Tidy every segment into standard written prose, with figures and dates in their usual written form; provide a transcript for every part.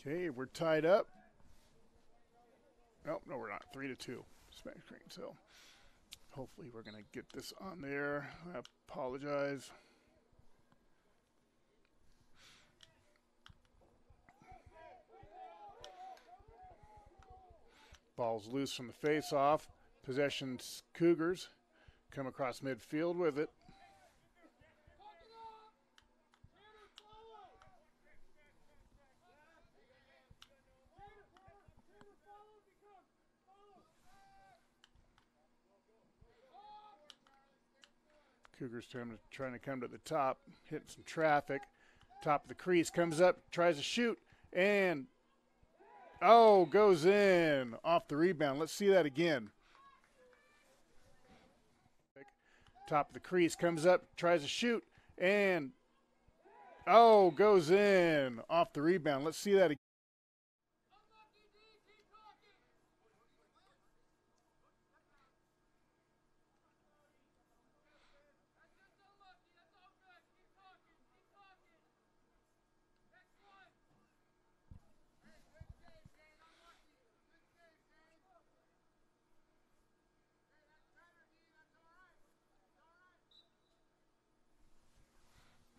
Okay, we're tied up. Oh, no, we're not. 3-2. Smack screen. So hopefully we're going to get this on there. I apologize. Ball's loose from the face-off. Possession's Cougars. Come across midfield with it. Cougars trying to come to the top, hitting some traffic. Top of the crease, comes up, tries to shoot, and oh, goes in off the rebound. Let's see that again. Top of the crease, comes up, tries to shoot, and oh, goes in off the rebound. Let's see that again.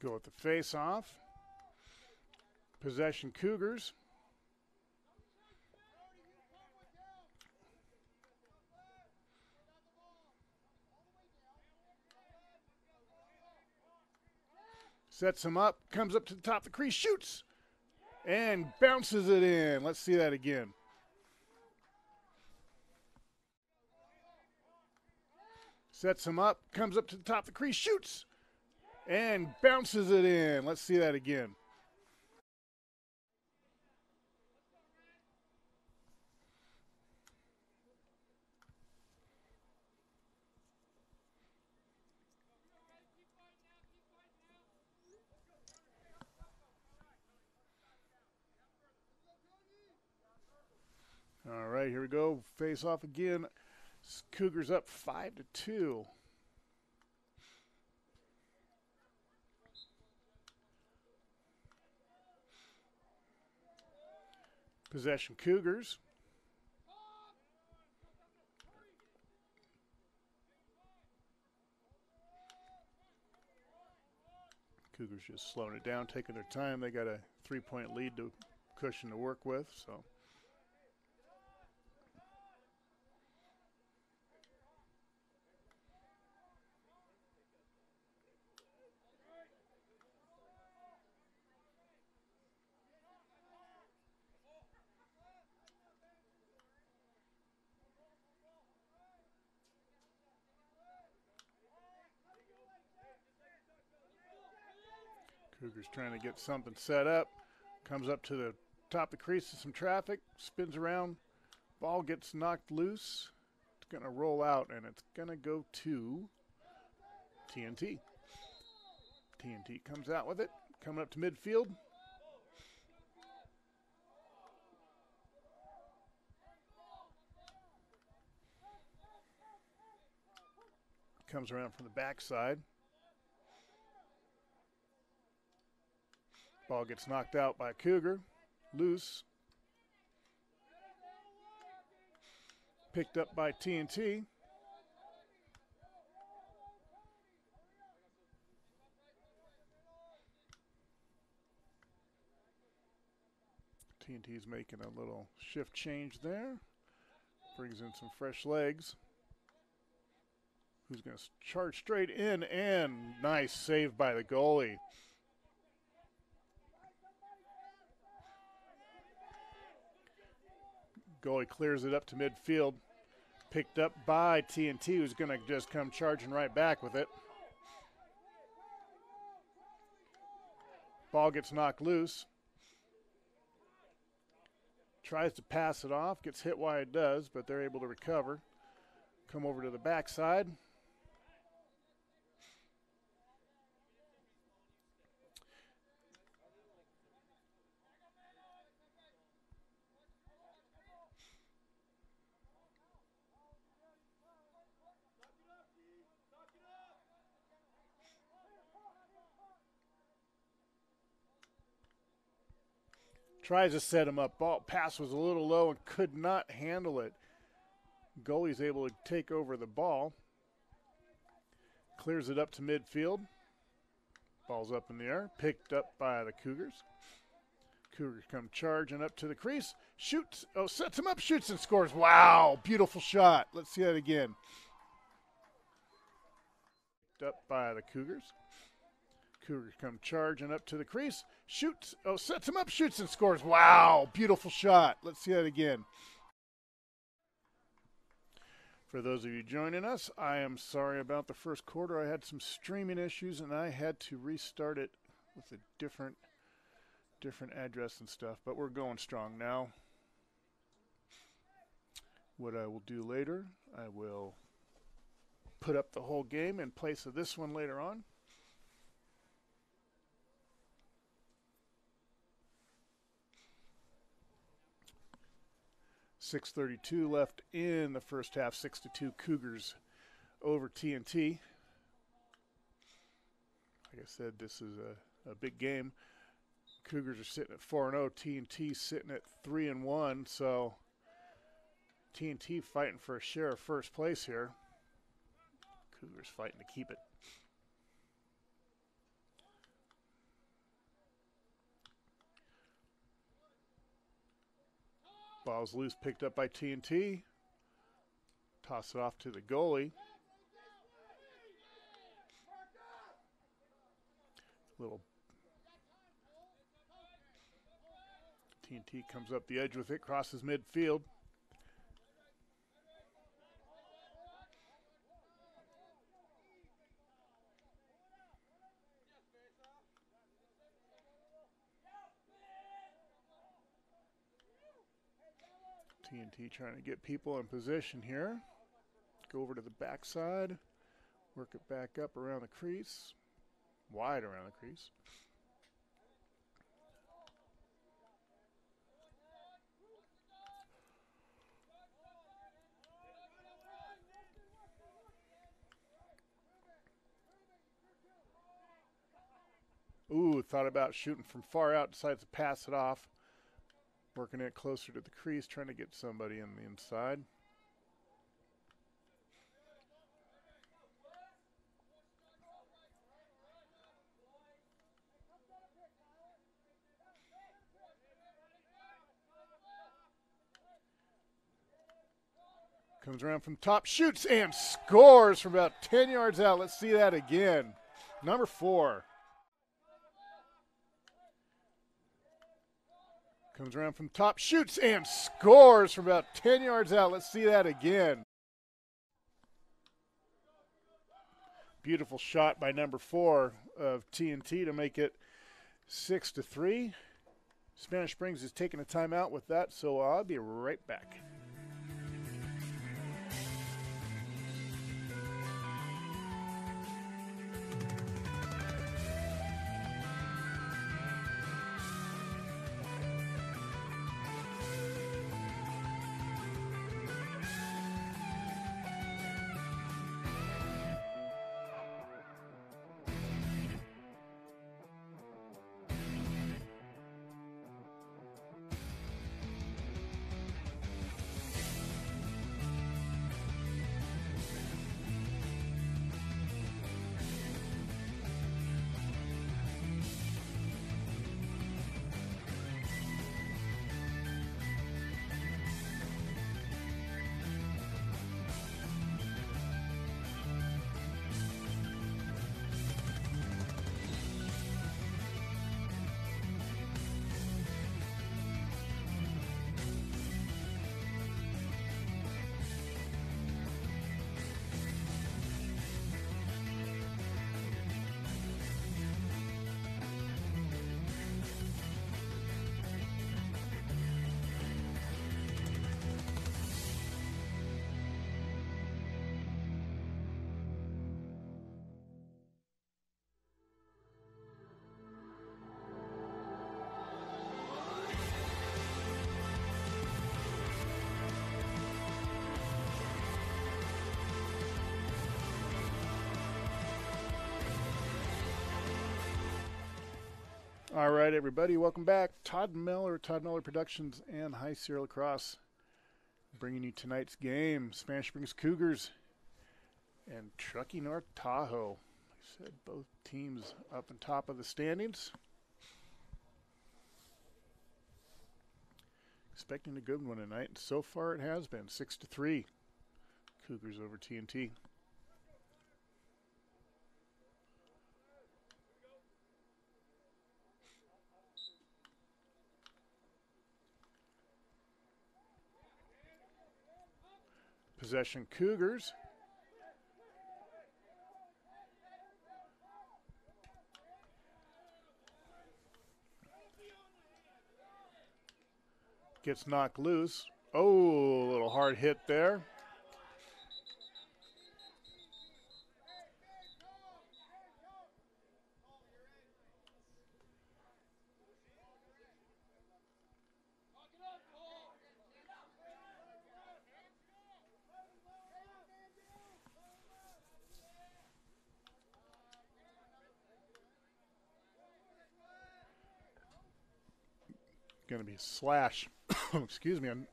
Go with the face-off. Possession Cougars. Sets him up, comes up to the top of the crease, shoots, and bounces it in. Let's see that again. Sets him up, comes up to the top of the crease, shoots, and bounces it in. Let's see that again. All right, here we go. Face off again. Cougars up 5-2. Possession Cougars. Cougars just slowing it down, taking their time. They got a 3-point lead to cushion to work with, so. Cougars trying to get something set up. Comes up to the top of the crease of some traffic, spins around. Ball gets knocked loose. It's going to roll out, and it's going to go to TNT. TNT comes out with it, coming up to midfield. Comes around from the backside. Ball gets knocked out by Cougar. Loose. Picked up by TNT. TNT's making a little shift change there. Brings in some fresh legs. Who's going to charge straight in, and nice save by the goalie. Goalie clears it up to midfield. Picked up by TNT, who's going to just come charging right back with it. Ball gets knocked loose. Tries to pass it off, gets hit while it does, but they're able to recover. Come over to the backside. Tries to set him up. Ball pass was a little low and could not handle it. Goalie's able to take over the ball. Clears it up to midfield. Ball's up in the air. Picked up by the Cougars. Cougars come charging up to the crease. Shoots. Oh, sets him up. Shoots and scores. Wow. Beautiful shot. Let's see that again. Picked up by the Cougars. Cougars come charging up to the crease. Shoots. Oh, sets him up. Shoots and scores. Wow. Beautiful shot. Let's see that again. For those of you joining us, I am sorry about the first quarter. I had some streaming issues and I had to restart it with a different address and stuff, but we're going strong now. What I will do later, I will put up the whole game in place of this one later on. .6:32 left in the first half. 6-2 Cougars over TNT. Like I said, this is a big game. Cougars are sitting at 4-0. TNT sitting at 3-1. So TNT fighting for a share of first place here. Cougars fighting to keep it. Ball's loose, picked up by TNT. Toss it off to the goalie. Little TNT comes up the edge with it, crosses midfield. TNT trying to get people in position here. Go over to the backside. Work it back up around the crease. Wide around the crease. Ooh, thought about shooting from far out, decides to pass it off. Working it closer to the crease, trying to get somebody in the inside. Comes around from top, shoots and scores from about 10 yards out. Let's see that again. Number 4. Comes around from top, shoots and scores from about 10 yards out. Let's see that again. Beautiful shot by number 4 of TNT to make it 6-3. Spanish Springs is taking a timeout with that, so I'll be right back. All right, everybody, welcome back. Todd Miller Productions, and High Sierra Lacrosse, bringing you tonight's game. Spanish Springs Cougars and Truckee North Tahoe. Like I said, both teams up on top of the standings. Expecting a good one tonight. So far it has been 6-3. Cougars over TNT. Possession Cougars. Gets knocked loose. Oh, a little hard hit there. Going to be a slash. Excuse me. On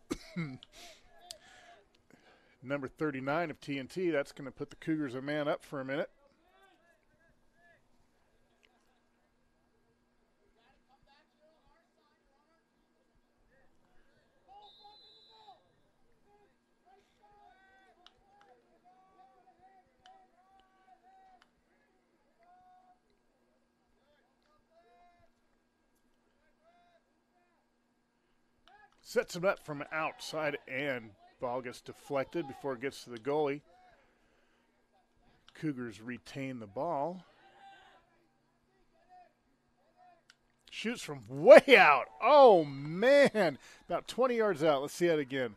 number 39 of TNT. That's going to put the Cougars a man up for a minute. Sets him up from outside, and ball gets deflected before it gets to the goalie. Cougars retain the ball. Shoots from way out. Oh, man. About 20 yards out. Let's see that again.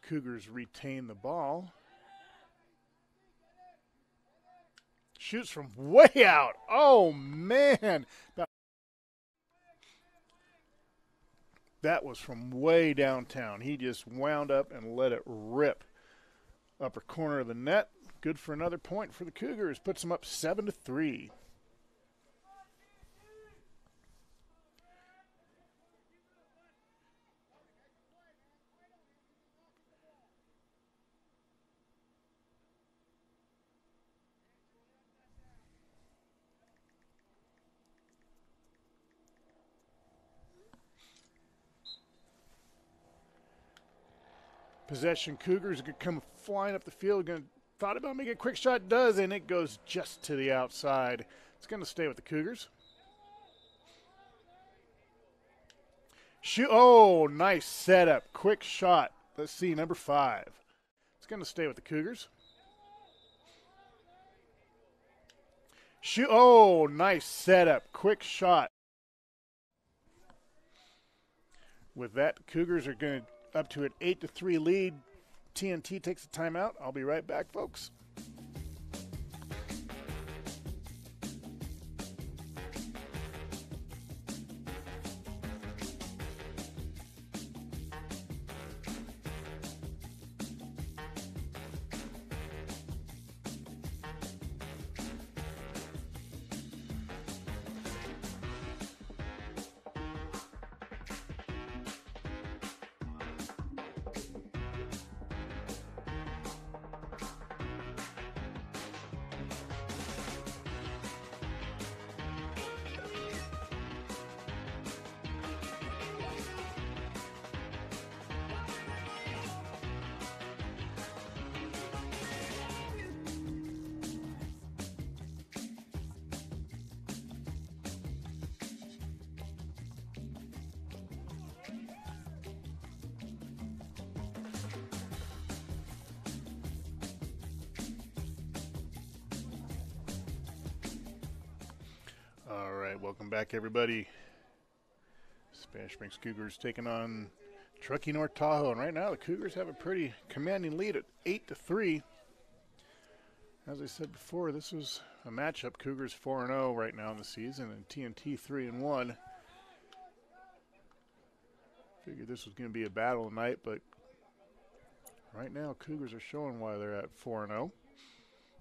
Cougars retain the ball. Shoots from way out. Oh, man. That was from way downtown. He just wound up and let it rip. Upper corner of the net. Good for another point for the Cougars. Puts them up 7-3. Possession Cougars are going to come flying up the field. Thought about making a quick shot. Does, and it goes just to the outside. It's going to stay with the Cougars. Shoot. Oh, nice setup. Quick shot. Let's see, number 5. It's going to stay with the Cougars. Shoot. Oh, nice setup. Quick shot. With that, Cougars are going to up to an 8-3 lead. TNT takes a timeout. I'll be right back, folks. All right, welcome back, everybody. Spanish Springs Cougars taking on Truckee North Tahoe, and right now the Cougars have a pretty commanding lead at 8-3. As I said before, this was a matchup. Cougars 4-0 right now in the season, and TNT 3-1. Figured this was going to be a battle tonight, but right now Cougars are showing why they're at 4-0.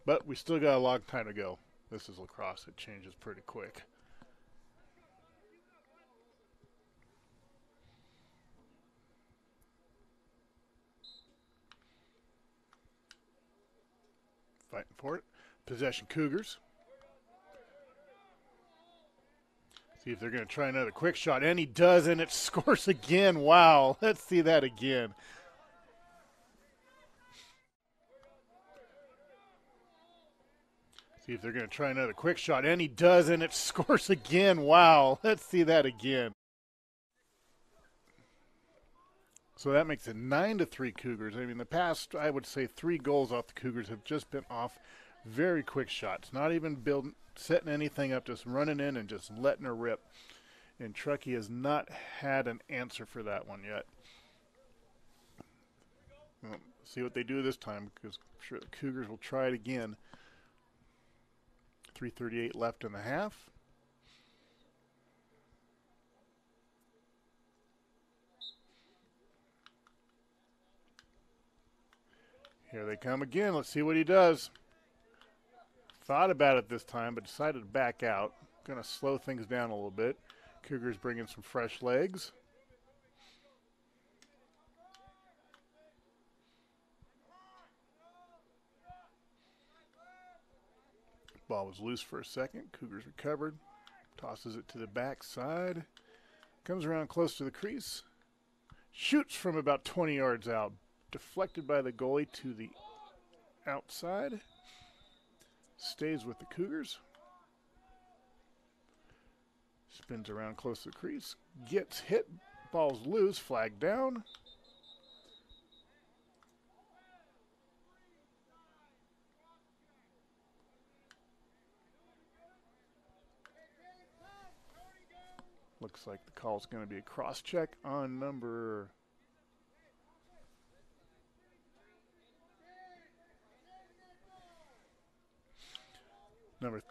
But we still got a long time to go. This is lacrosse. It changes pretty quick. Fighting for it. Possession Cougars. See if they're going to try another quick shot. And he does, and it scores again. Wow. Let's see that again. See if they're going to try another quick shot. And he does, and it scores again. Wow. Let's see that again. So that makes it 9-3 Cougars. I mean, the past, I would say, 3 goals off the Cougars have just been off very quick shots. Not even setting anything up, just running in and just letting her rip. And Truckee has not had an answer for that one yet. Well, see what they do this time, because I'm sure the Cougars will try it again. 3:38 left in the half. Here they come again. Let's see what he does. Thought about it this time, but decided to back out. Going to slow things down a little bit. Cougars bringing some fresh legs. Ball was loose for a second. Cougars recovered. Tosses it to the backside. Comes around close to the crease. Shoots from about 20 yards out. Deflected by the goalie to the outside. Stays with the Cougars. Spins around close to the crease. Gets hit. Ball's loose. Flag down. Looks like the call's going to be a cross check on number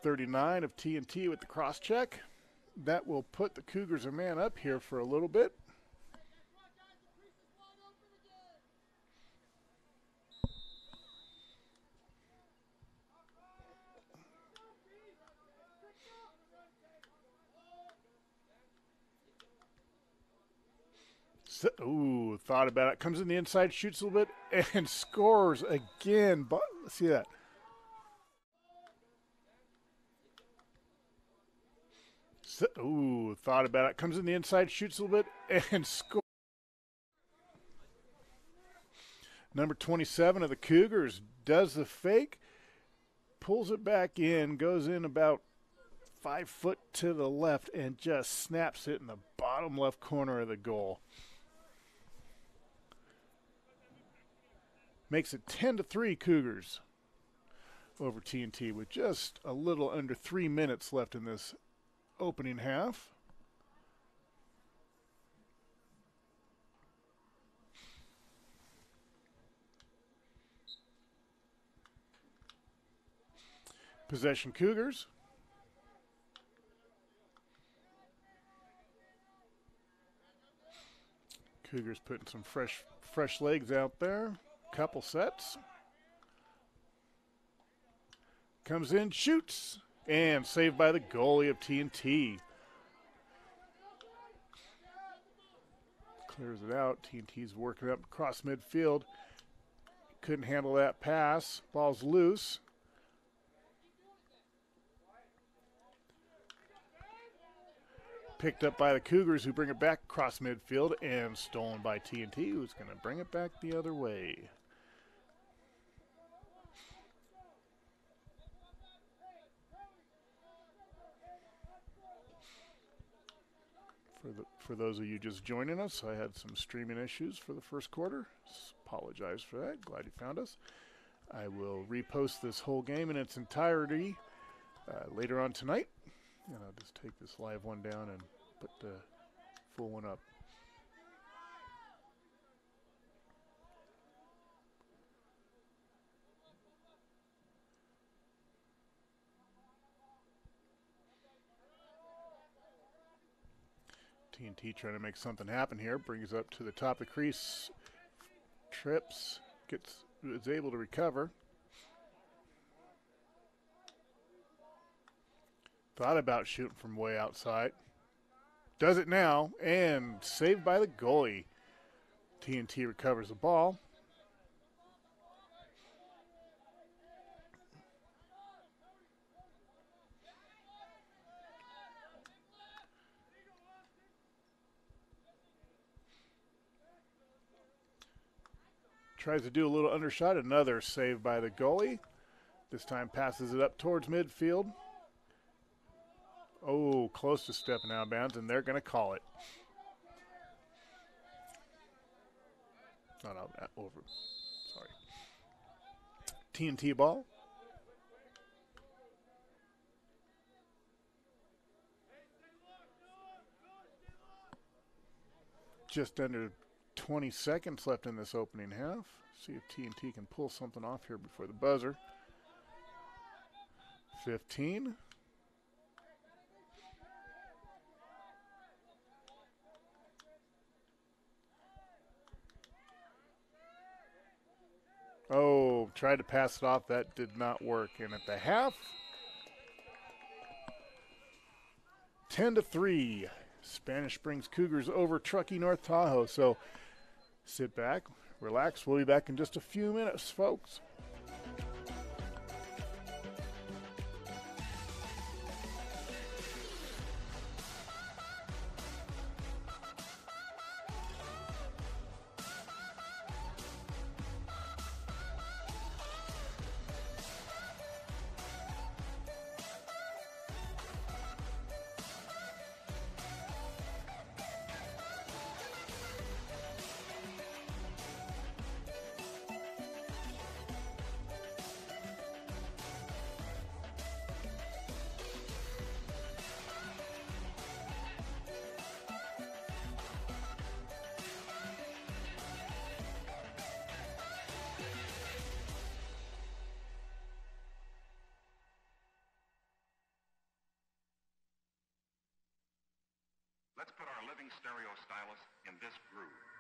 39 of TNT with the cross check. That will put the Cougars a man up here for a little bit. Ooh, thought about it. Comes in the inside, shoots a little bit, and scores again. But let's see that. Ooh, thought about it. Comes in the inside, shoots a little bit, and scores. Number 27 of the Cougars does the fake, pulls it back in, goes in about 5 foot to the left, and just snaps it in the bottom left corner of the goal. Makes it 10-3 Cougars over TNT with just a little under 3 minutes left in this opening half. Possession Cougars. Cougars putting some fresh legs out there. Couple sets. Comes in, shoots, and saved by the goalie of TNT. Clears it out. TNT's working up across midfield. Couldn't handle that pass. Ball's loose. Picked up by the Cougars, who bring it back across midfield, and stolen by TNT, who's going to bring it back the other way. For those of you just joining us, I had some streaming issues for the first quarter. Apologize for that. Glad you found us. I will repost this whole game in its entirety later on tonight. And I'll just take this live one down and put the full one up. TNT trying to make something happen here. Brings up to the top of the crease. Trips. Is able to recover. Thought about shooting from way outside. Does it now, and saved by the goalie. TNT recovers the ball. Tries to do a little undershot. Another save by the goalie. This time passes it up towards midfield. Oh, close to stepping out of bounds, and they're going to call it. Not out, over. Sorry. TNT ball. Just under 20 seconds left in this opening half. See if TNT can pull something off here before the buzzer. 15. Oh, tried to pass it off. That did not work. And at the half, 10-3. Spanish Springs Cougars over Truckee North Tahoe. So sit back, relax. We'll be back in just a few minutes, folks. Let's put our living stereo stylus in this groove.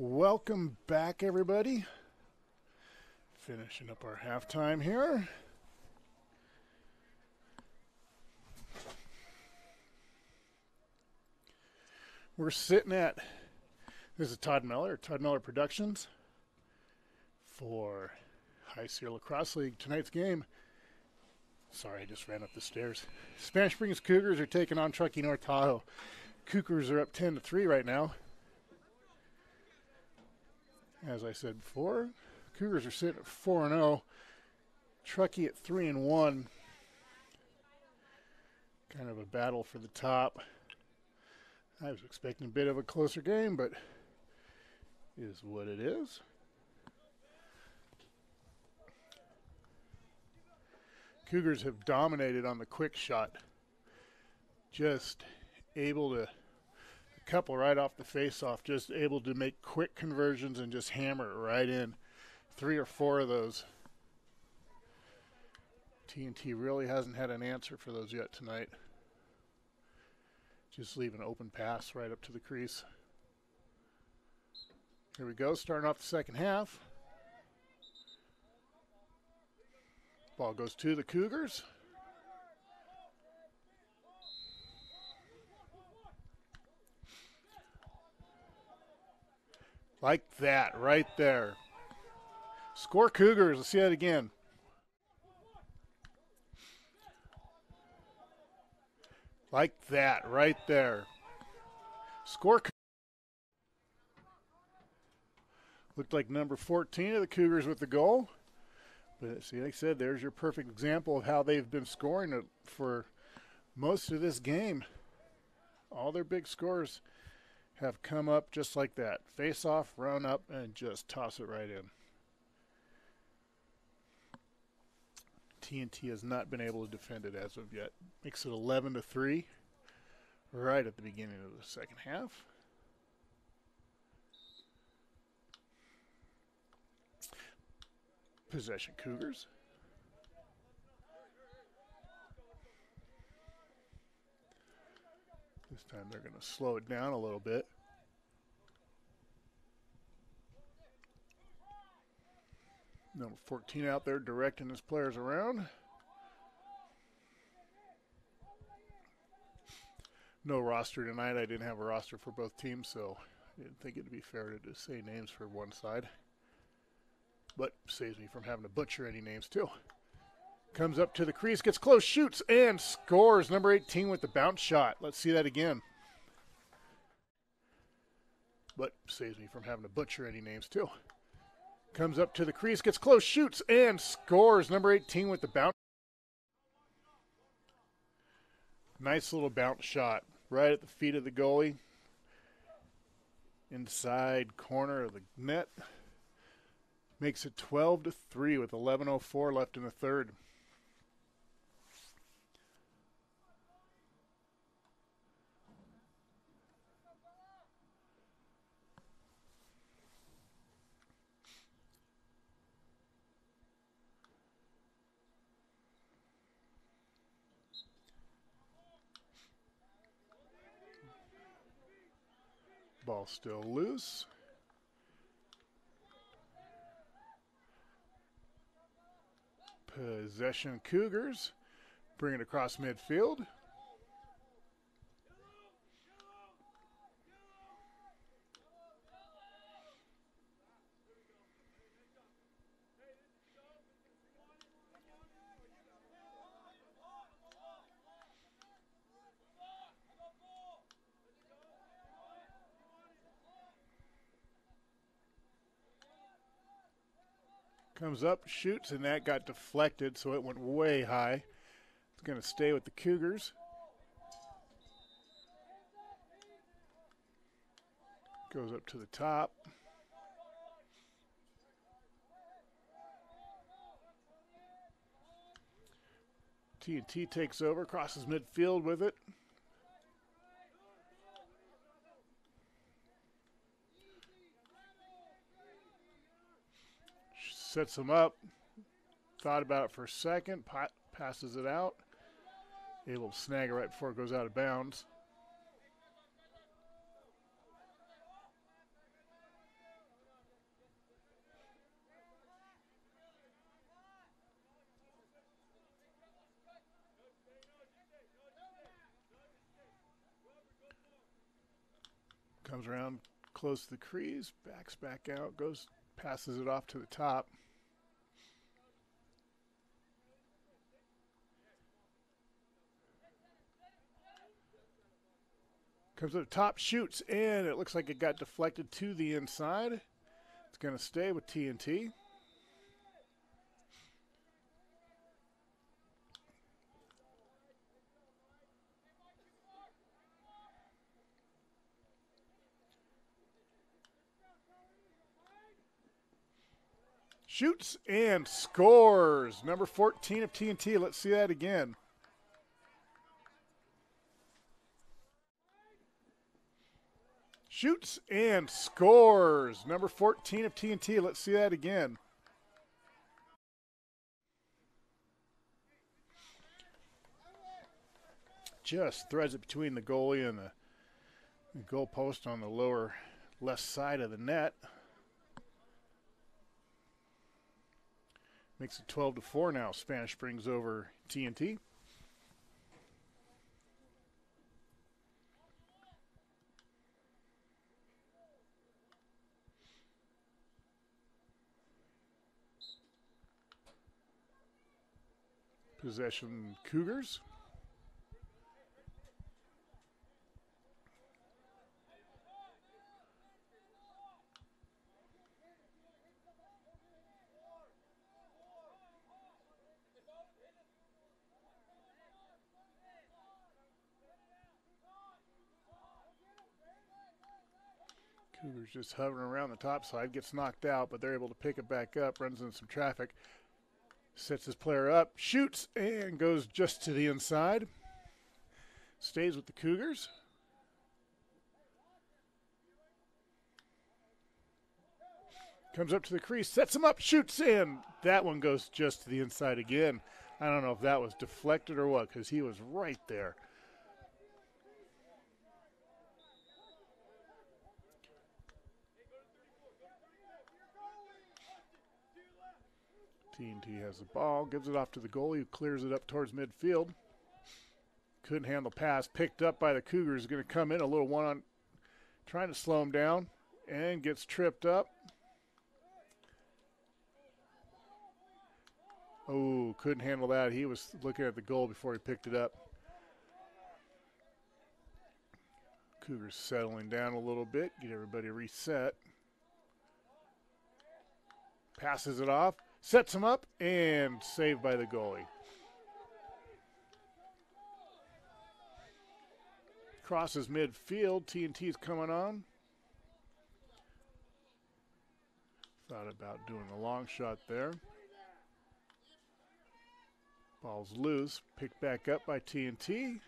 Welcome back, everybody. Finishing up our halftime here. We're sitting at, this is Todd Miller Productions for High Sierra Lacrosse League. Tonight's game, sorry, I just ran up the stairs. Spanish Springs Cougars are taking on Truckee North Tahoe. Cougars are up 10-3 right now. As I said before, Cougars are sitting at 4-0. Truckee at 3-1. Kind of a battle for the top. I was expecting a bit of a closer game, but is what it is. Cougars have dominated on the quick shot. Just able to, a couple right off the face-off, just able to make quick conversions and just hammer it right in. 3 or 4 of those. TNT really hasn't had an answer for those yet tonight. Just leave an open pass right up to the crease. Here we go, starting off the second half. Ball goes to the Cougars. Like that, right there. Score Cougars. Let's see that again. Like that, right there. Score. Looked like number 14 of the Cougars with the goal. But see, like I said, there's your perfect example of how they've been scoring it for most of this game. All their big scores have come up just like that. Face off, run up, and just toss it right in. TNT has not been able to defend it as of yet. Makes it 11-3 right at the beginning of the second half. Possession Cougars. This time they're going to slow it down a little bit. Number 14 out there directing his players around. No roster tonight. I didn't have a roster for both teams, so I didn't think it'd be fair to just say names for one side. But saves me from having to butcher any names too. Comes up to the crease, gets close, shoots, and scores. Number 18 with the bounce shot. Let's see that again. But saves me from having to butcher any names too. Comes up to the crease, gets close, shoots, and scores. Number 18 with the bounce. Nice little bounce shot right at the feet of the goalie. Inside corner of the net. Makes it 12-3 with 11:04 left in the third. Ball still loose. Possession Cougars. Bring it across midfield. Comes up, shoots, and that got deflected, so it went way high. It's going to stay with the Cougars. Goes up to the top. TNT takes over, crosses midfield with it. Sets him up. Thought about it for a second. Passes it out. Able to snag it right before it goes out of bounds. Comes around close to the crease, backs back out, passes it off to the top. Comes to the top, shoots, and it looks like it got deflected to the inside. It's going to stay with TNT. Shoots and scores. Number 14 of TNT. Let's see that again. Shoots and scores. Number 14 of TNT. Let's see that again. Just threads it between the goalie and the goal post on the lower left side of the net. Makes it 12-4 now. Spanish Springs over TNT. Possession Cougars. Cougars just hovering around the top side, gets knocked out, but they're able to pick it back up, runs into some traffic, sets his player up, shoots, and goes just to the inside. Stays with the Cougars. Comes up to the crease, sets him up, shoots, and that one goes just to the inside again. I don't know if that was deflected or what, because he was right there. TNT has the ball, gives it off to the goalie, who clears it up towards midfield. Couldn't handle pass, picked up by the Cougars, going to come in a little one-on, trying to slow him down, and gets tripped up. Oh, couldn't handle that. He was looking at the goal before he picked it up. Cougars settling down a little bit, get everybody reset. Passes it off. Sets him up and saved by the goalie. Crosses midfield. TNT's coming on. Thought about doing a long shot there. Ball's loose. Picked back up by TNT.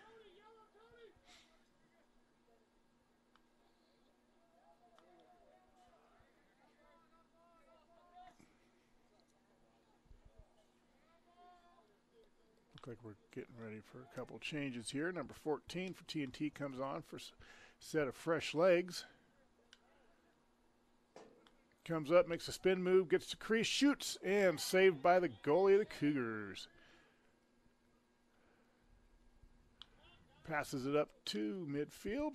Like we're getting ready for a couple changes here. Number 14 for TNT comes on for a set of fresh legs. Comes up, makes a spin move, gets to crease, shoots, and saved by the goalie of the Cougars. Passes it up to midfield.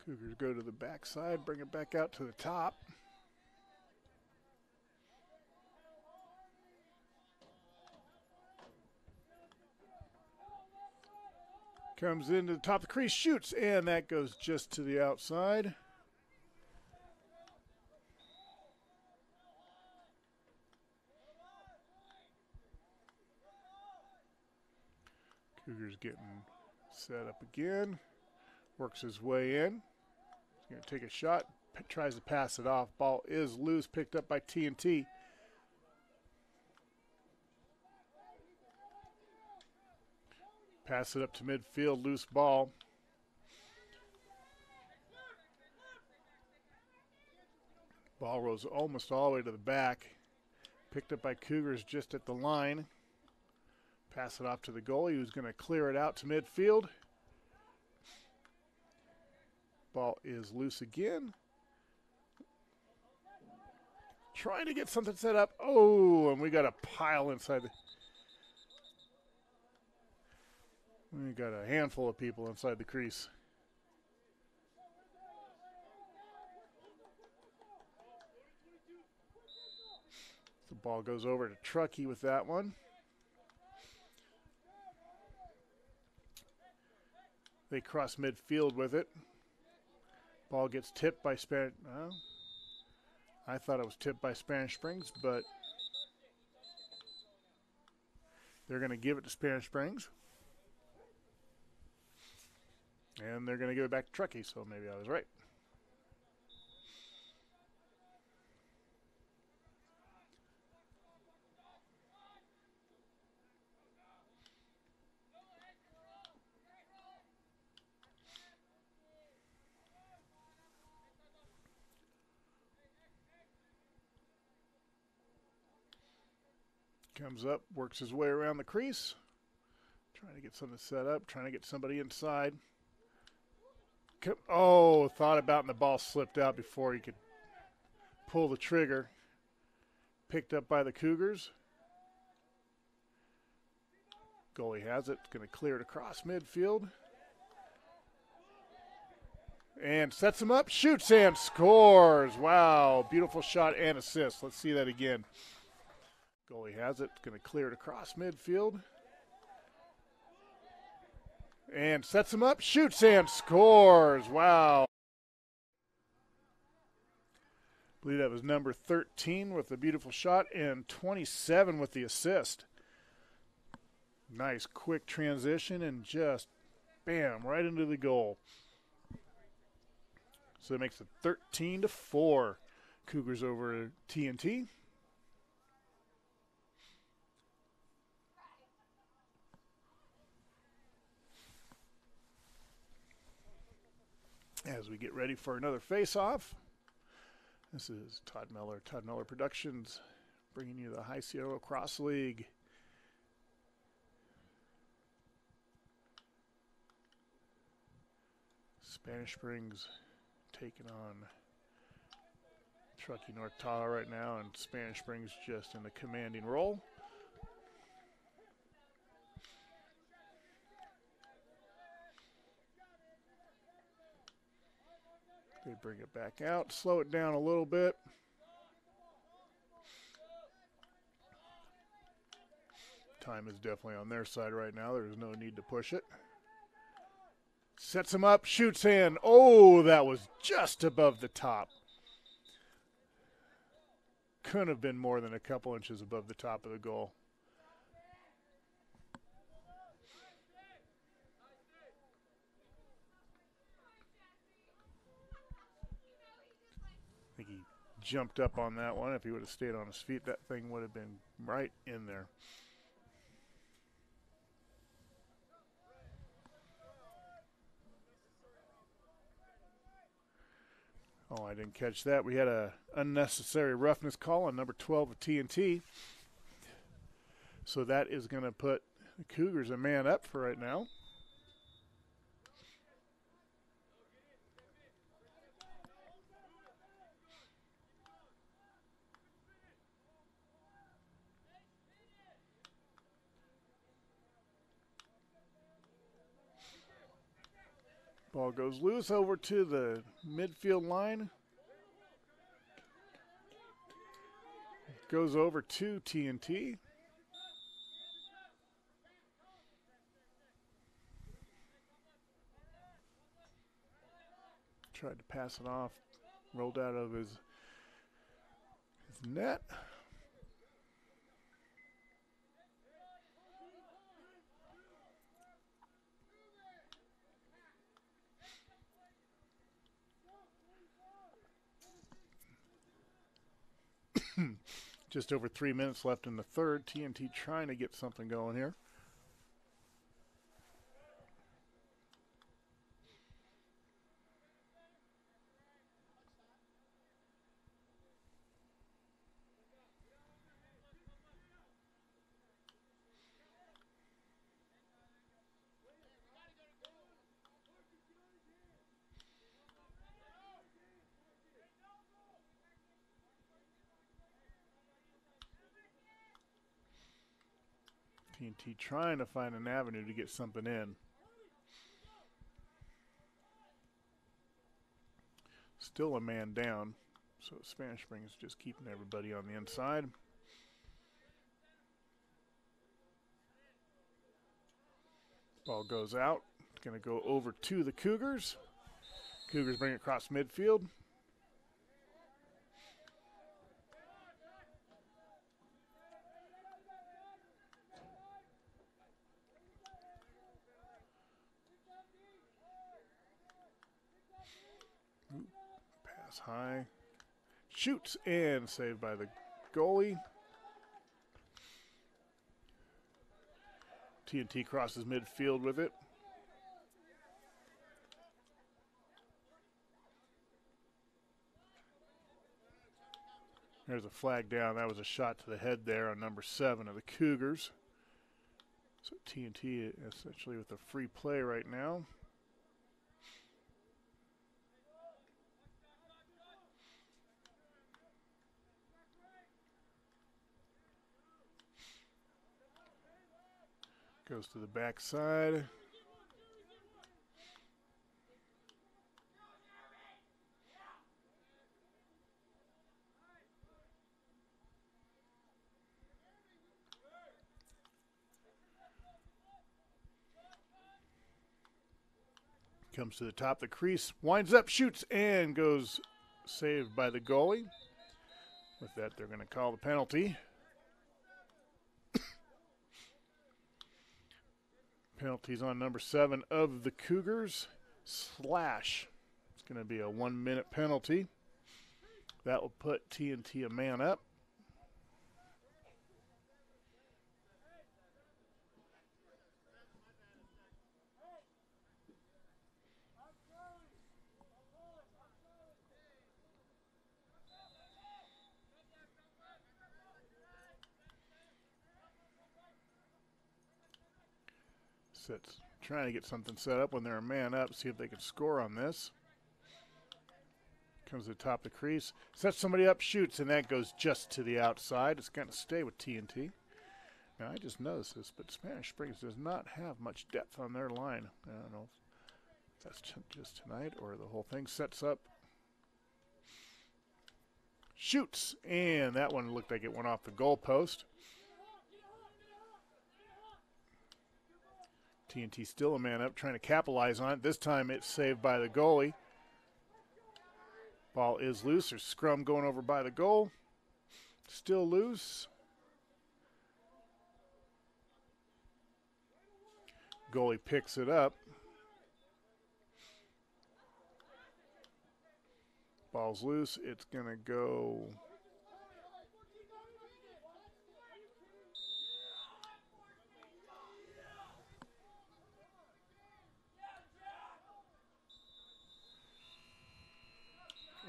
Cougars go to the backside, bring it back out to the top. Comes into the top of the crease, shoots, and that goes just to the outside. Cougars getting set up again. Works his way in. He's going to take a shot, tries to pass it off. Ball is loose, picked up by TNT. Pass it up to midfield, loose ball. Ball rolls almost all the way to the back. Picked up by Cougars just at the line. Pass it off to the goalie, who's going to clear it out to midfield. Ball is loose again. Trying to get something set up. Oh, and we got a pile inside. We got a handful of people inside the crease. The ball goes over to Truckee with that one. They cross midfield with it. Ball gets tipped by Spanish. I thought it was tipped by Spanish Springs, but they're going to give it to Spanish Springs. And they're going to give it back to Truckee, so maybe I was right. Comes up, works his way around the crease. Trying to get something set up, trying to get somebody inside. Oh, thought about it and the ball slipped out before he could pull the trigger. Picked up by the Cougars. Goalie has it, going to clear it across midfield. And sets him up, shoots and scores. Wow, beautiful shot and assist. Let's see that again. Goalie has it, going to clear it across midfield. And sets him up, shoots and scores. Wow. I believe that was number 13 with the beautiful shot and 27 with the assist. Nice quick transition and just bam, right into the goal. So it makes it 13-4. Cougars over TNT. As we get ready for another face-off. This is Todd Miller Productions, bringing you the High Sierra Lacrosse League. Spanish Springs taking on Truckee North Tahoe right now, and Spanish Springs just in the commanding role. They bring it back out, slow it down a little bit. Time is definitely on their side right now. There's no need to push it. Sets him up, shoots in. Oh, that was just above the top. Couldn't have been more than a couple inches above the top of the goal. I think he jumped up on that one. If he would have stayed on his feet, that thing would have been right in there. Oh, I didn't catch that. We had a unnecessary roughness call on number 12 of TNT. So that is going to put the Cougars a man up for right now. Ball goes loose over to the midfield line. Goes over to TNT. Tried to pass it off. Rolled out of his net. Just over 3 minutes left in the third. TNT trying to get something going here. TNT trying to find an avenue to get something in. Still a man down, so Spanish Spring is just keeping everybody on the inside. Ball goes out. It's going to go over to the Cougars. Cougars bring it across midfield. Pass high. Shoots and saved by the goalie. TNT crosses midfield with it. There's a flag down. That was a shot to the head there on number 7 of the Cougars. So TNT essentially with a free play right now. Goes to the backside. Comes to the top of the crease, winds up, shoots, and goes saved by the goalie. With that, they're going to call the penalty. Penalties on number 7 of the Cougars. Slash. It's going to be a 1-minute penalty. That will put TNT a man up. Sits, trying to get something set up when they're a man up, see if they can score on this. Comes to the top of the crease, sets somebody up, shoots, and that goes just to the outside. It's going to stay with TNT. Now, I just noticed this, but Spanish Springs does not have much depth on their line. I don't know if that's just tonight or the whole thing. Sets up, shoots, and that one looked like it went off the goal post. TNT still a man up, trying to capitalize on it. This time it's saved by the goalie. Ball is loose. There's scrum going over by the goal. Still loose. Goalie picks it up. Ball's loose. It's going to go...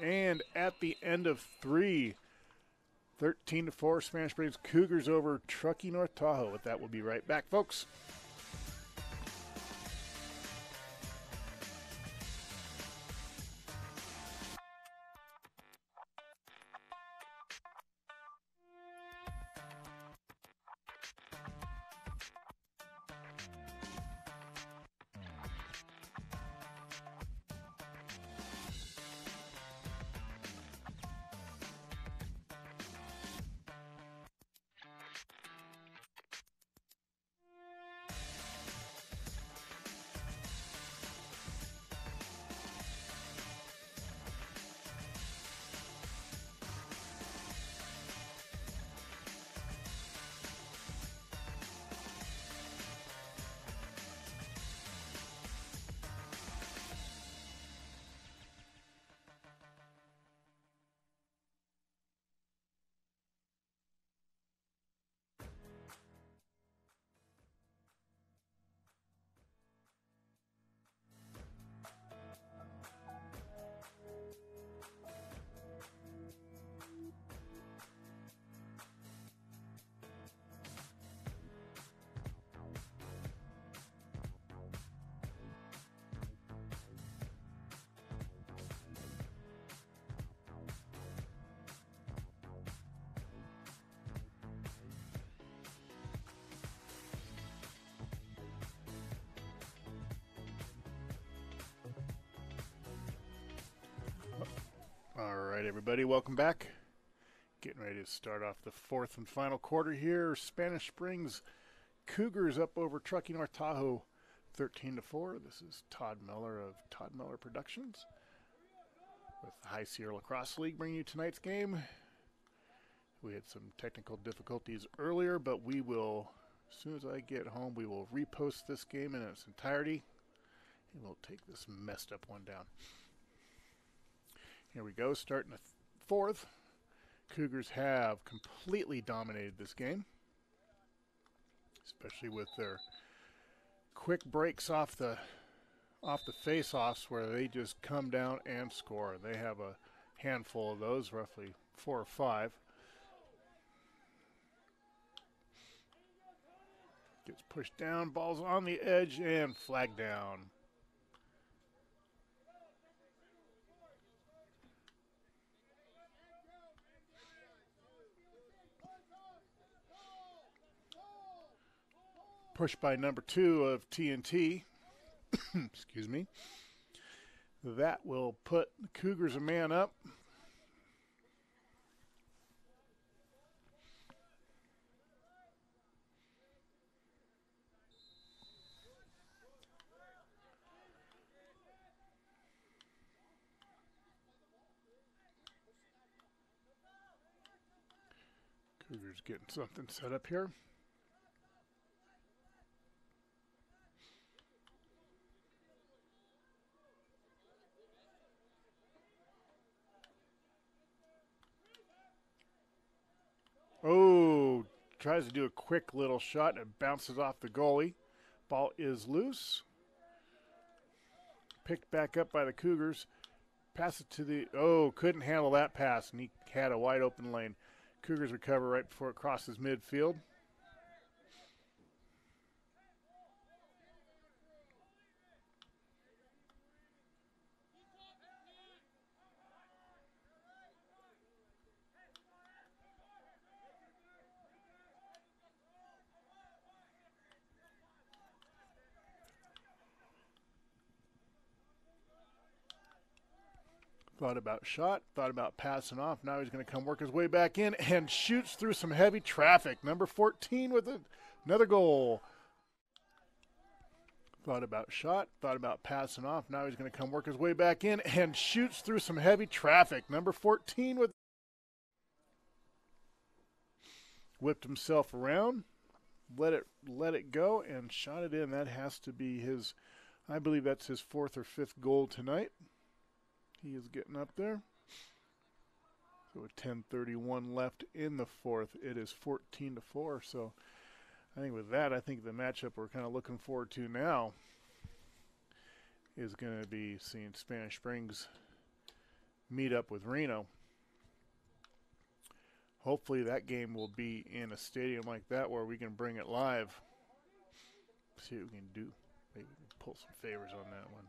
And at the end of 3, 13-4, Spanish Springs Cougars over Truckee, North Tahoe. With that, we'll be right back, folks. right, everybody, welcome back. Getting ready to start off the fourth and final quarter here. Spanish Springs Cougars up over Truckee, North Tahoe, 13-4. This is Todd Miller of Todd Miller Productions with the High Sierra Lacrosse League bringing you tonight's game. We had some technical difficulties earlier, but we will, as soon as I get home, we will repost this game in its entirety, and we'll take this messed up one down. Here we go, starting the fourth. Cougars have completely dominated this game, especially with their quick breaks off the face-offs where they just come down and score. They have a handful of those, roughly 4 or 5. Gets pushed down, ball's on the edge, and flag down. Pushed by number 2 of TNT. Excuse me. That will put the Cougars a man up. Cougars getting something set up here. Oh, tries to do a quick little shot and it bounces off the goalie. Ball is loose. Picked back up by the Cougars. Pass it to the, couldn't handle that pass, and he had a wide open lane. Cougars recover right before it crosses midfield. Thought about shot, thought about passing off. Now he's going to come work his way back in and shoots through some heavy traffic. Number 14 with another goal. Thought about shot, thought about passing off. Now he's going to come work his way back in and shoots through some heavy traffic. Number 14 with whipped himself around, let it go, and shot it in. That has to be his, I believe that's his 4th or 5th goal tonight. He is getting up there. So with 10:31 left in the fourth, it is 14-4. So I think with that, I think the matchup we're kind of looking forward to now is going to be seeing Spanish Springs meet up with Reno. Hopefully that game will be in a stadium like that where we can bring it live. See what we can do. Maybe we can pull some favors on that one.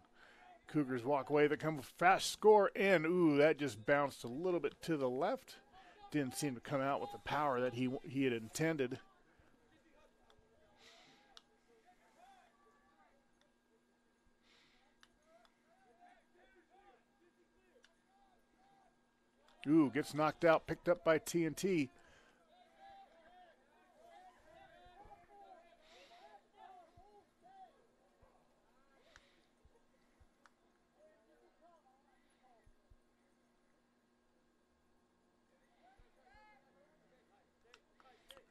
Cougars walk away. They come with a fast score, and that just bounced a little bit to the left. Didn't seem to come out with the power that he had intended. Gets knocked out, picked up by TNT.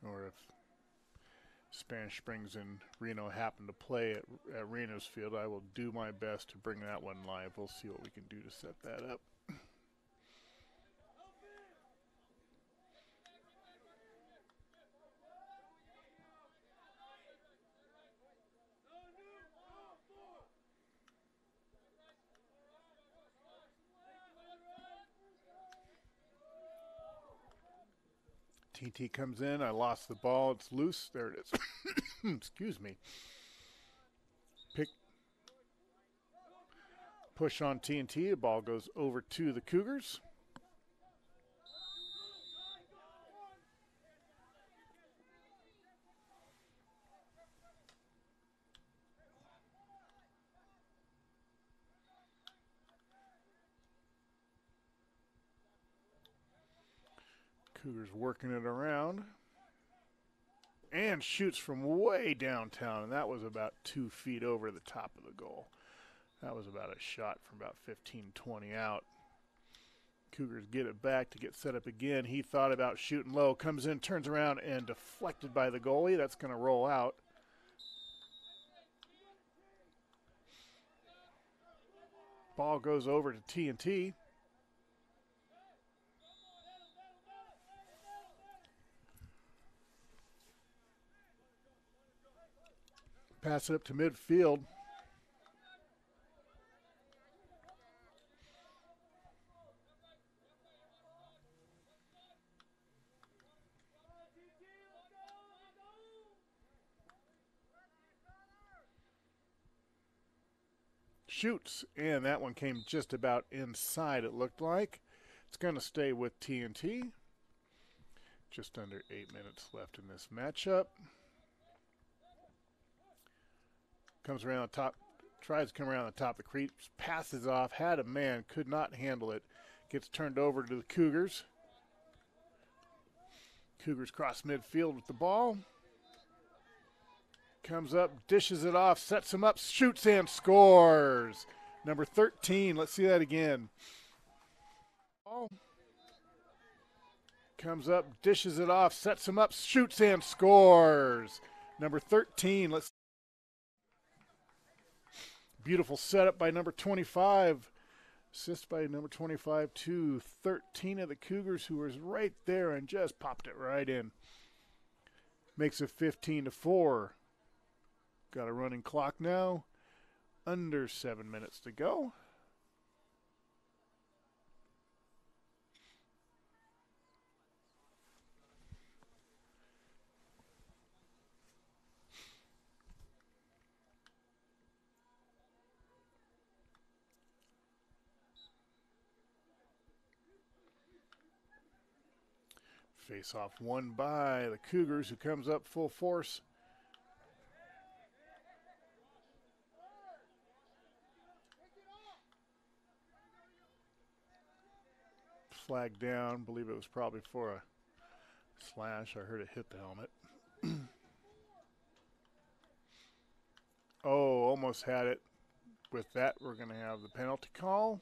Or if Spanish Springs and Reno happen to play at Reno's field, I will do my best to bring that one live. We'll see what we can do to set that up. TT comes in. I lost the ball. It's loose. There it is. Excuse me. Push on TNT. The ball goes over to the Cougars. Cougars working it around. And shoots from way downtown, and that was about 2 feet over the top of the goal. That was about a shot from about 15, 20 out. Cougars get it back to get set up again. He thought about shooting low, comes in, turns around, and deflected by the goalie. That's going to roll out. Ball goes over to T&T. Pass it up to midfield. Shoots, and that one came just about inside, it looked like. It's going to stay with T&T. Just under 8 minutes left in this matchup. Comes around the top, tries to come around the top of the crease, passes off, had a man, could not handle it. Gets turned over to the Cougars. Cougars cross midfield with the ball. Comes up, dishes it off, sets him up, shoots and scores. Number 13, let's see that again. Ball. Comes up, dishes it off, sets him up, shoots and scores. Number 13, let's. Beautiful setup by number 25. Assist by number 25 to 13 of the Cougars, who was right there and just popped it right in. Makes it 15-4. Got a running clock now. Under 7 minutes to go. Face off won by the Cougars, who comes up full force. Flag down. Believe it was probably for a slash. I heard it hit the helmet. Oh, almost had it. With that, we're going to have the penalty call.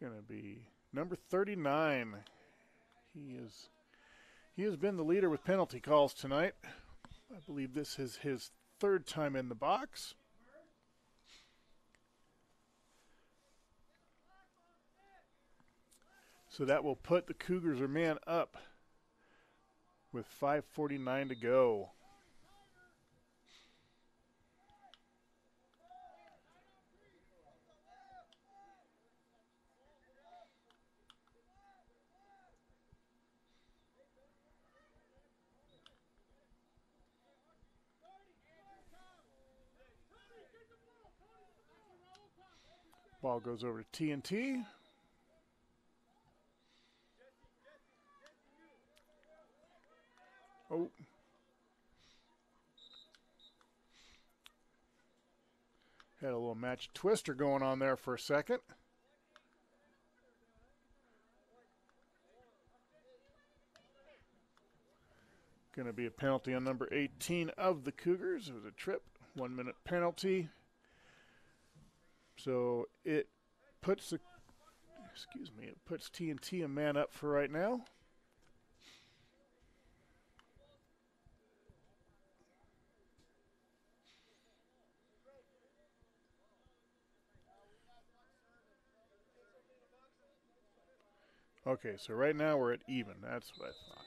Going to be number 39. He has been the leader with penalty calls tonight. I believe this is his third time in the box. So that will put the Cougars or man up with 5:49 to go. Ball goes over to T&T. Oh. Had a little match twister going on there for a second. Going to be a penalty on number 18 of the Cougars. It was a trip, 1 minute penalty. So it puts it puts T&T a man up for right now. Okay, so right now we're at even. That's what I thought.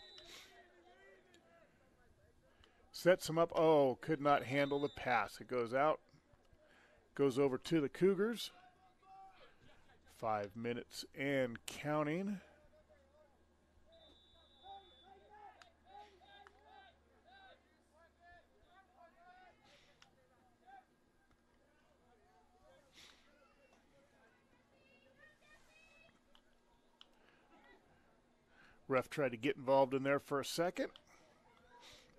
Sets him up. Oh, could not handle the pass. It goes out. Goes over to the Cougars. 5 minutes and counting. Ref tried to get involved in there for a second.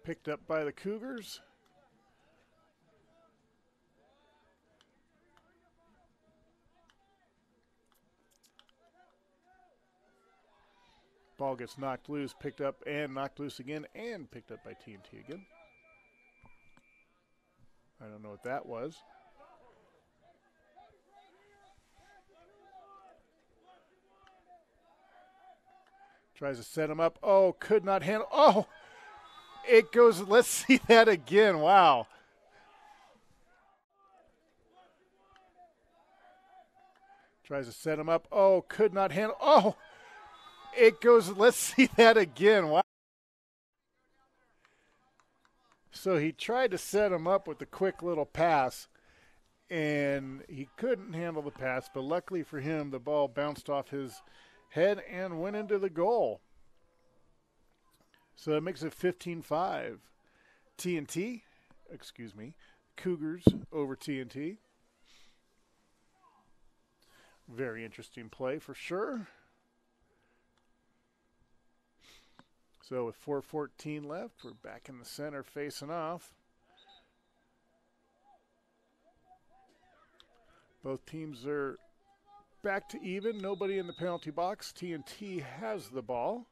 Picked up by the Cougars. Ball gets knocked loose, picked up and knocked loose again, and picked up by TNT again. I don't know what that was. Tries to set him up. Oh, could not handle. Oh, it goes. Let's see that again. Wow. Tries to set him up. Oh, could not handle. Oh, it goes. Let's see that again. Wow. So he tried to set him up with a quick little pass, and he couldn't handle the pass, but luckily for him, the ball bounced off his head and went into the goal. So it makes it 15-5. Cougars over TNT. Very interesting play for sure. So with 4:14 left, we're back in the center facing off. Both teams are back to even. Nobody in the penalty box. TNT has the ball.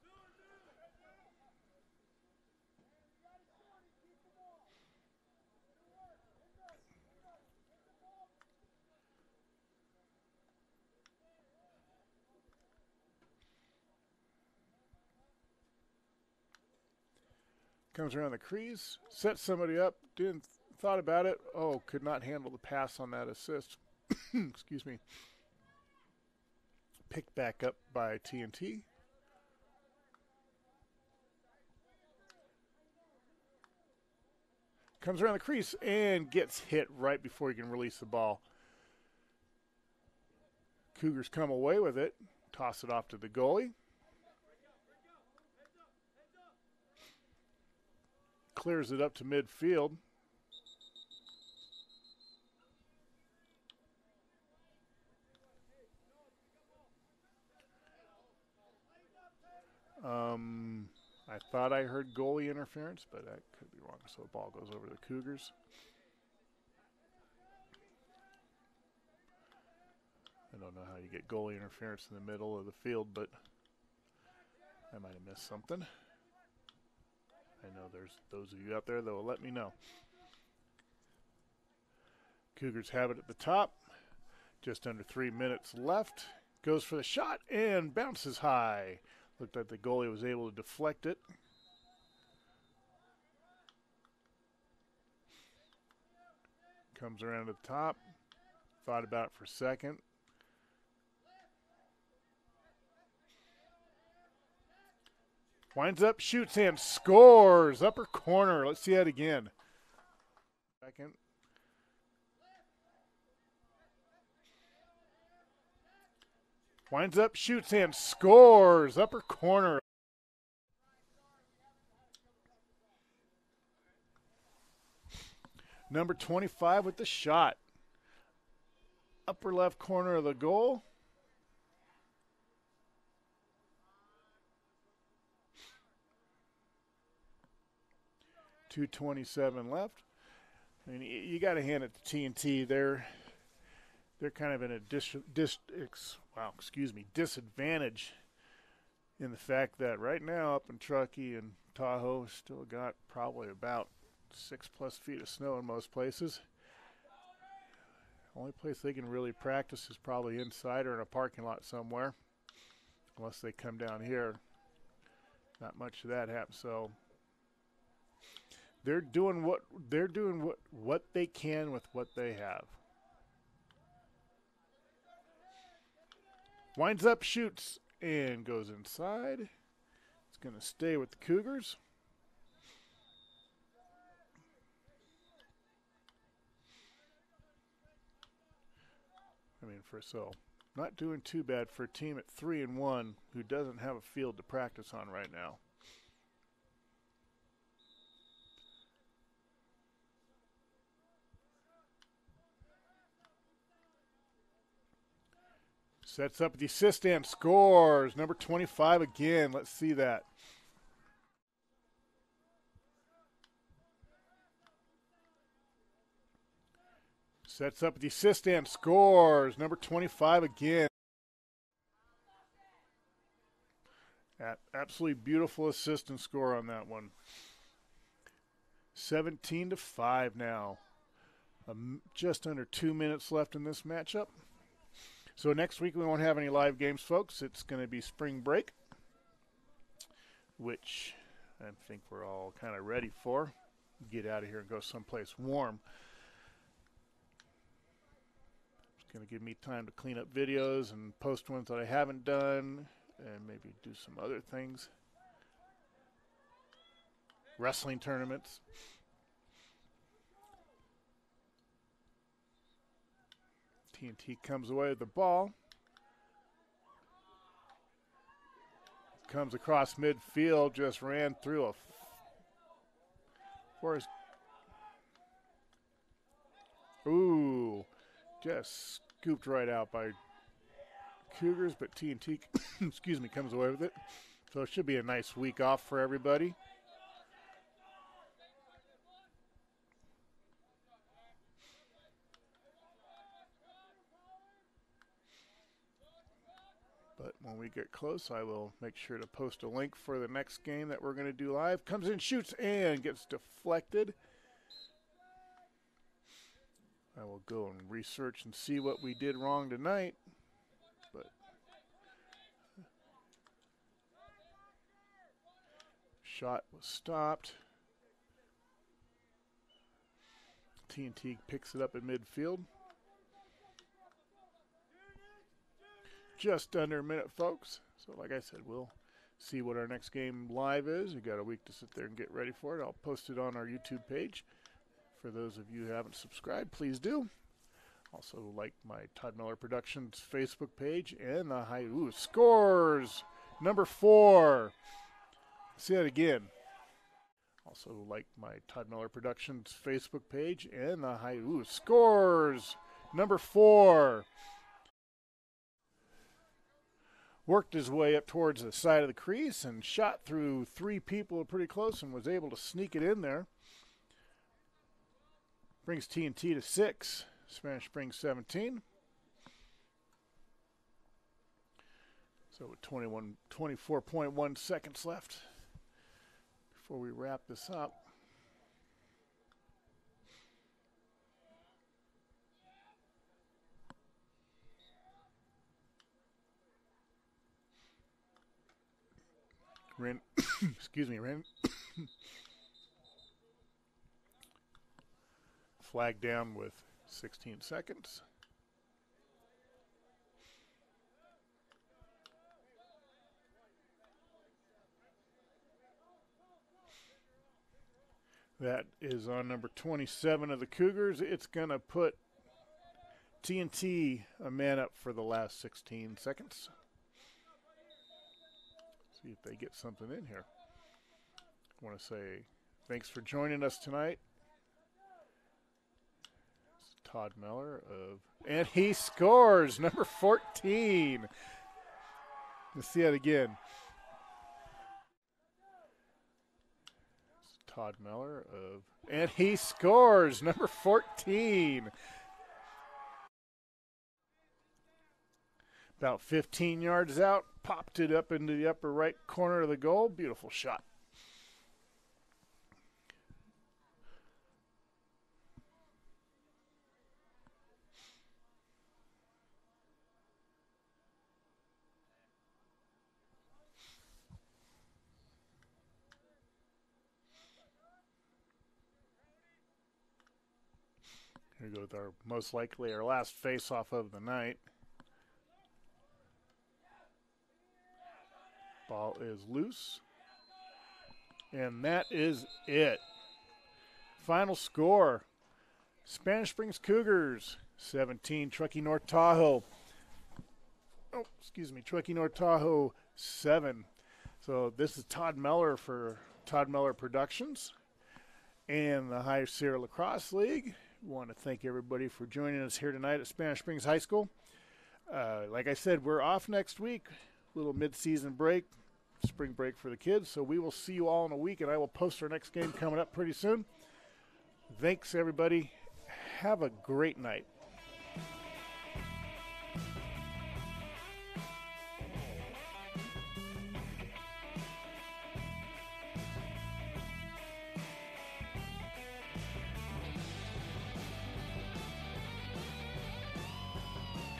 Comes around the crease, sets somebody up, thought about it. Oh, could not handle the pass on that assist. Excuse me. Picked back up by TNT. Comes around the crease and gets hit right before he can release the ball. Cougars come away with it, toss it off to the goalie. Clears it up to midfield. I thought I heard goalie interference, but that could be wrong. So the ball goes over to the Cougars. I don't know how you get goalie interference in the middle of the field, but I might have missed something. I know there's those of you out there that will let me know. Cougars have it at the top. Just under 3 minutes left. Goes for the shot and bounces high. Looked like the goalie was able to deflect it. Comes around to the top. Thought about it for a second. Winds up, shoots, and scores. Upper corner. Let's see that again. Second. Winds up, shoots, and scores. Upper corner. Number 25 with the shot. Upper left corner of the goal. .227 left. I mean, you got to hand it to TNT. They're kind of in a disadvantage in the fact that right now up in Truckee and Tahoe still got probably about 6+ feet of snow in most places. Only place they can really practice is probably inside or in a parking lot somewhere, unless they come down here. Not much of that happens. So they're doing what they can with what they have. Winds up, shoots, and goes inside. It's going to stay with the Cougars. Not doing too bad for a team at 3-1 who doesn't have a field to practice on right now. Sets up the assist and scores. Number 25 again. Let's see that. Sets up the assist and scores. Number 25 again. At Absolutely beautiful assist and score on that one. 17-5 now. Just under 2 minutes left in this matchup. So next week we won't have any live games, folks. It's going to be spring break, which I think we're all kind of ready for. Get out of here and go someplace warm. It's going to give me time to clean up videos and post ones that I haven't done and maybe do some other things. Wrestling tournaments. TNT comes away with the ball. Comes across midfield, just ran through a forest. Ooh, just scooped right out by Cougars, but TNT, excuse me, comes away with it. So it should be a nice week off for everybody. But when we get close, I will make sure to post a link for the next game that we're going to do live. Comes in, shoots, and gets deflected. I will go and research and see what we did wrong tonight. But shot was stopped. TNT picks it up in midfield. Just under a minute, folks. So like I said, we'll see what our next game live is. You got a week to sit there and get ready for it. I'll post it on our YouTube page. For those of you who haven't subscribed, please do. Also like my Todd Miller Productions Facebook page and the scores number 4. See that again. Also like my Todd Miller Productions Facebook page and the scores number 4. Worked his way up towards the side of the crease and shot through 3 people pretty close and was able to sneak it in there. Brings TNT to 6. Spanish Springs 17. So with 24.1 seconds left before we wrap this up. Excuse me, ran flag down with 16 seconds. That is on number 27 of the Cougars. It's going to put TNT a man up for the last 16 seconds. See if they get something in here. I want to say thanks for joining us tonight. It's Todd Miller and he scores number 14. Let's see that again. It's Todd Miller and he scores number 14. About 15 yards out, popped it up into the upper right corner of the goal. Beautiful shot. Here we go with our most likely our last face-off of the night. Ball is loose. And that is it. Final score. Spanish Springs Cougars 17, Truckee North Tahoe. Oh, excuse me, Truckee North Tahoe 7. So this is Todd Miller for Todd Miller Productions and the High Sierra Lacrosse League. We want to thank everybody for joining us here tonight at Spanish Springs High School. Like I said, we're off next week. Little mid-season break, spring break for the kids. So we will see you all in a week, and I will post our next game coming up pretty soon. Thanks, everybody. Have a great night.